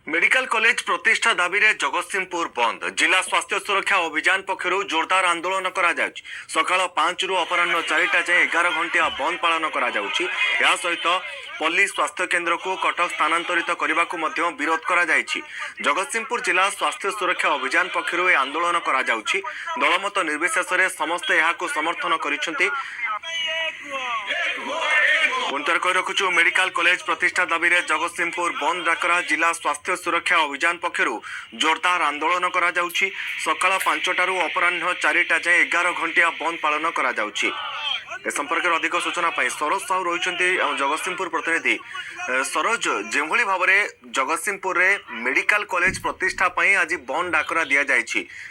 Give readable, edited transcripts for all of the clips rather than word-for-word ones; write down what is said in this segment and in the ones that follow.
Medical college प्रतिष्ठा दाबी रे जगतसिंहपुर बंद। जिला स्वास्थ्य सुरक्षा अभियान पक्षर जोरदार आंदोलन सकाल 5 रु अपराह 4टा जाए 11 घंटिया बंद पालन सहित पल्ली स्वास्थ्य केन्द्र को कटक स्थानांतरित करने को विरोध करा जगतसिंहपुर जिला स्वास्थ्य सुरक्षा अभियान पक्षर यह आंदोलन दलमत निर्विशेष समस्ते यहाँ समर्थन कर कही रखुचु मेडिकल कॉलेज प्रतिष्ठा दाबी रे जगतसिंहपुर बंद डाकरा जिला स्वास्थ्य सुरक्षा अभियान पक्षर जोरदार आंदोलन करा सकाल 5टारू अपराह 4टा जाए 11 घंटिया बंद पालन करा ए संपर्क में अधिक सूचना सरोज साहू रही जगतसिंहपुर प्रतिनिधि। सरोज, जो भाव में जगतसिंहपुर रे मेडिकल कॉलेज प्रतिष्ठा आज बंद डाकरा दि जाए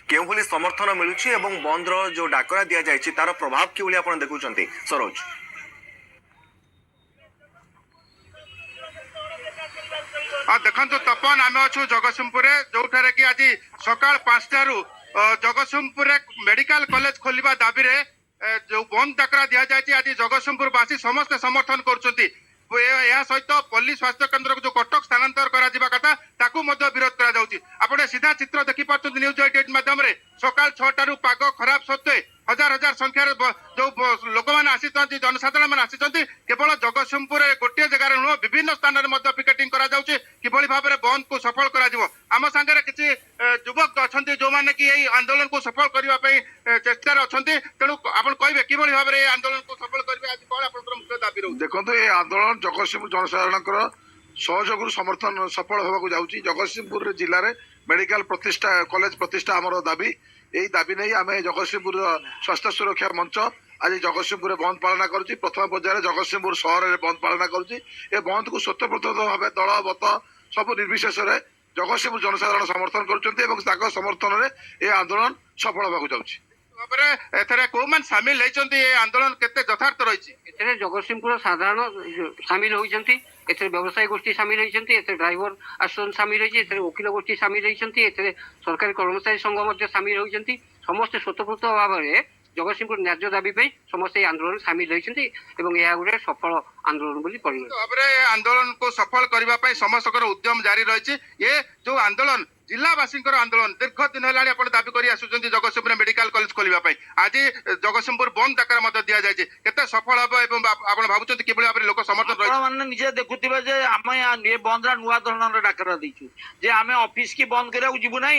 के समर्थन मिलूँ बंद जो डाकरा दि जाए तार प्रभाव कि आप देखुं सरोज? देखो तपन आम अच्छु जगतसिंहपुर जो कि आज सकाल 5टारू जगतसिंहपुर मेडिकल कॉलेज खोलिबा दाबी रे जो बंद डाकरा दि जाए आज जगतसिंहपुर बासी समस्त समर्थन कर सहित पल्ली स्वास्थ्य केन्द्र को जो कटक स्थानांतर करा ताकू विरोध करा सीधा चित्र देखी पार्टी न्यूज 88 माध्यम सकाल 6टारू पाग खराब सत्वे हजार हजार संख्यार जो लोक मैंने आसी जनसाधारण मैंने आसी केवल जगतसिंहपुर गोटे जगार नुह विभिन्न स्थान में पिकेटिंग किभली भाव में बंद को सफल आम सांगे किसी युवक अच्छा जो मैंने कि आंदोलन को सफल करने चेष्टा अच्छा तेणु आप कहे कि भाव में आंदोलन को सफल करेंगे आज कौन आप मुख्य दाबी रही? देखो ये आंदोलन जगतसिंहपुर जनसाधारण सहयोग समर्थन सफल होगा जाऊँगी। जगतसिंहपुर जिले में मेडिकल प्रतिष्ठा कॉलेज प्रतिष्ठा आमर दाबी यही दाबी नहीं आम जगतसिंहपुर स्वास्थ्य सुरक्षा मंच आज जगतसिंहपुर बंद पालन करुच्ची। प्रथम पर्यायर जगतसिंहपुर सहर में बंद पालन करुच्ची। बंद को स्वतःप्रत भाव दल मत सब निर्विशेष जगतसिंहपुर जनसाधारण समर्थन कर समर्थन में यह आंदोलन सफल होगा जाऊँगी। कौन सामिल होती आंदोलन के यथार्थ रही? जगतसिंहपुर साधारण सामिल होती व्यवसायी गोष्ठी सामिल होती ड्राइवर एसोसिएशन सामिल होती वकिल गोष्ठी सामिल होती सरकारी कर्मचारी संघ सामिल होती समस्त स्वतःप्रत भाव में जगतसिंहपुर न्याय दाबी समस्त आंदोलन सामिल होती गोटे सफल आंदोलन आंदोलन को सफल करने समस्त उद्यम जारी रही। ये जो आंदोलन जिलावासी आंदोलन दीर्घ दिन है दाबी कर जगतसिंहपुर मेडिकल कॉलेज खोलने आज जगतसिंहपुर बंद डाकरा दि जाए केते सफल हम आप भावुं कि भाव में लोक समर्थन मैंने निजे देखुवे आम बंद नुआ धरण डाकरा देचु जे आम ऑफिस की बंद करा जीवु ना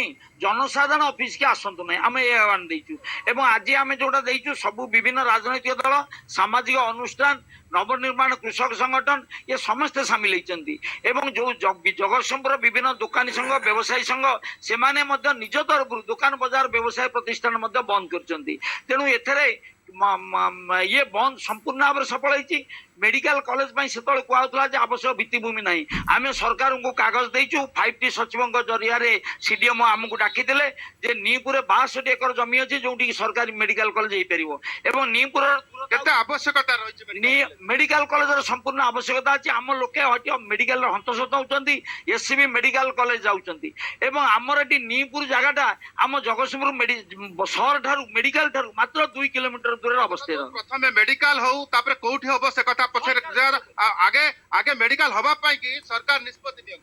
जनसाधारण ऑफिस की आसतु ना आम ये आह्वान देचु एवं आज आम जोटा देचु सब विभिन्न राजनैतिक दल सामाजिक अनुष्ठान नवनिर्माण कृषक संगठन ये समस्ते सामिल होती जो जगतसिंहपुर विभिन्न दुकानी संघ व्यवसायी संघ से निज तरफ दुकान बाजार व्यवसाय प्रतिष्ठान बंद कर तेणु एथरे ये बंद संपूर्ण भाव में सफल होती। मेडिकल कॉलेज से कहला आवश्यक भित्तिभूमि ना आम सरकार को कागज देचु 5T सचिव जरिया सीडीएम आमको डाकी नीपुर 62 एकर जमी अच्छी जो सरकारी मेडिकल कॉलेज हो नीपुर आवश्यकता रही मेडिकल कॉलेज संपूर्ण आवश्यकता अच्छी आम लोके हटि मेडिकल हंतसत होती एससीबी मेडिकल कॉलेज जाऊँगी आमर ये नीपुर जगटा आम जगतसिंहपुर सहर ठारू मेडिकल ठारू मात्र 2 किलोमीटर दूर अवस्थित। प्रथम मेडिकल हो कौटी हम से कथा पछरे आगे आगे मेडिकल हवा कि सरकार निष्पत्ति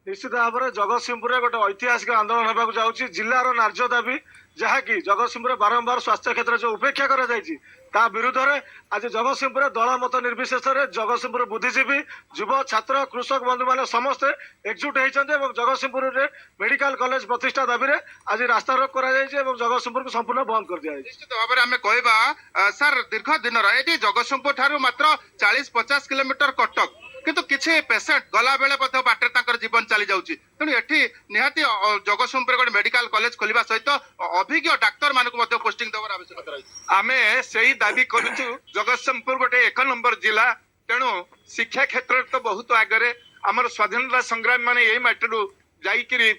निश्चित भाव में जगतसिंहपुर गोटे ऐतिहासिक आंदोलन होगा जाऊँगी। जिलार न्याय दाबी जहाँकि जगतसिंहपुर बारंबार स्वास्थ्य क्षेत्र जो उपेक्षा करा विरुद्ध में आज जगतसिंहपुर दल मत निर्विशेष जगतसिंहपुर बुद्धिजीवी युव छात्र कृषक बंधु मैंने समस्ते एकजुट होती जगतसिंहपुर में मेडिकल कॉलेज प्रतिष्ठा दाबी में आज रास्ता रोक कर जगतसिंहपुर को संपूर्ण बंद कर दिया। निश्चित भाव में आम कह सर दीर्घ दिन ये जगतसिंहपुर ठारू मात्र 40-50 किलोमीटर कटक किंतु किसी पेसेंट गला बेले बाटे जीवन चली जाऊँगी तेणु ये निहाती जगतसिंहपुर गोटे मेडिकल कॉलेज खोलने सहित अभिज्ञ डाक्तर मान पोस्टिंग देवार आवश्यकता रही। आम से दाबी करूँ जगतसिंहपुर गोटे 1 नंबर जिला तेणु शिक्षा क्षेत्र तो बहुत आगे आमर स्वाधीनता संग्राम माने यही माटी जाइकरी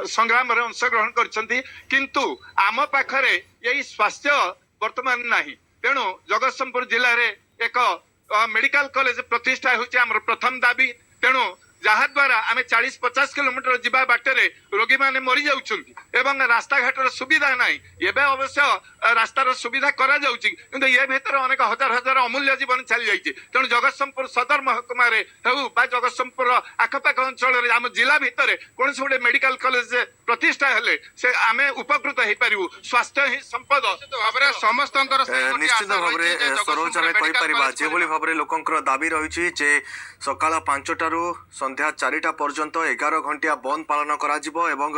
संग्राम अंशग्रहण किंतु आम पाखरे यही स्वास्थ्य वर्तमान नहीं तेणु जगतसिंहपुर जिले में एक मेडिकल कॉलेज प्रतिष्ठा होची आमर प्रथम दाबी तेणु ଯାହାଦ୍ୱାରା ଆମେ 40-50 କିଲୋମିଟର ଯିବା ବାଟରେ ରୋଗୀମାନେ ମରି ଯାଉଛନ୍ତି ଏବଂ ରାସ୍ତାଘାଟର ସୁବିଧା ନାହିଁ। ଏବେ ଅବଶ୍ୟ ରାସ୍ତାର ସୁବିଧା କରାଯାଉଛି, କିନ୍ତୁ ଏ ଭିତରେ ଅନେକ ହଜାର ହଜାର ଅମୂଲ୍ୟ ଜୀବନ ଚାଲି ଯାଇଛି। ତେଣୁ ଜଗତସିଂହପୁର ସଦର ମହକୁମାରେ ହେଉ ବା ଜଗତସିଂହପୁର ଆଖପାଖ ଅଞ୍ଚଳରେ ଆମ ଜିଲ୍ଲା ଭିତରେ କୌଣସି ଗୋଟେ ମେଡିକାଲ କଲେଜ ପ୍ରତିଷ୍ଠା ହେଲେ ସେ ଆମେ ଉପକୃତ ହେଇପାରିବୁ। ସ୍ୱାସ୍ଥ୍ୟ ହିଁ ସମ୍ପଦ। ଭାବରେ ସମସ୍ତଙ୍କର ସେଇ ଗୋଟେ ନିଶ୍ଚିତ ଆଶା ଭାବରେ ରହିଛି ଯେ ସରୋଜ ଆମେ ଜଗତସିଂହପୁର କହିପାରିବା ମେଡିକାଲ ଯେଭଳି ଭାବରେ ଲୋକଙ୍କର ଦାବି ରହିଛି ଯେ ସକାଳ 5ଟାରୁ ସନ୍ଧ୍ୟା 4ଟା ପର୍ଯ୍ୟନ୍ତ 11 ଘଣ୍ଟିଆ ବନ୍ଦ ପାଳନ କରାଯିବ ଏବଂ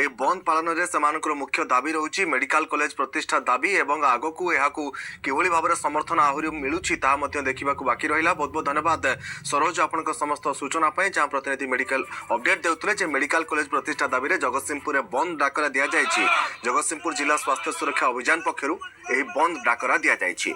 ଏହି ବନ୍ଦ ପାଳନରେ ସେମାନଙ୍କର ମୁଖ୍ୟ ଦାବି ରହୁଛି ମେଡିକାଲ କଲେଜ ପ୍ରତିଷ୍ଠା ଦାବି ଏବଂ ଆଗକୁ ଏହାକୁ କିଭଳି ଭାବରେ ସମର୍ଥନ ଆହୁରି ମିଳୁଛି ତାହା ମଧ୍ୟ ଦେଖିବାକୁ ବାକି ରହିଲା। ବହୁତ ବହୁତ ଧନ୍ୟବାଦ ସରୋଜ ଆପଣଙ୍କ ସମସ୍ତ ସୂଚନା ପାଇଁ। ଯାହା ପ୍ରତିନିଧି ମେଡିକାଲ ଅପଡେଟ୍ ଦେଉଥିଲେ ଯେ ମେଡିକାଲ କଲେଜ ପ୍ରତିଷ୍ଠା ଦାବିରେ ଜଗତସିଂହପୁରରେ ବନ୍ଦ ଡାକରା ଦିଆଯାଇଛି। ଜଗତସିଂହପୁର ଜିଲ୍ଲା ସ୍ୱାସ୍ଥ୍ୟ ସୁରକ୍ଷା ଅଭିଯାନ ପକ୍ଷରୁ ଏହି ବନ୍ଦ ଡାକରା ଦିଆଯାଇଛି।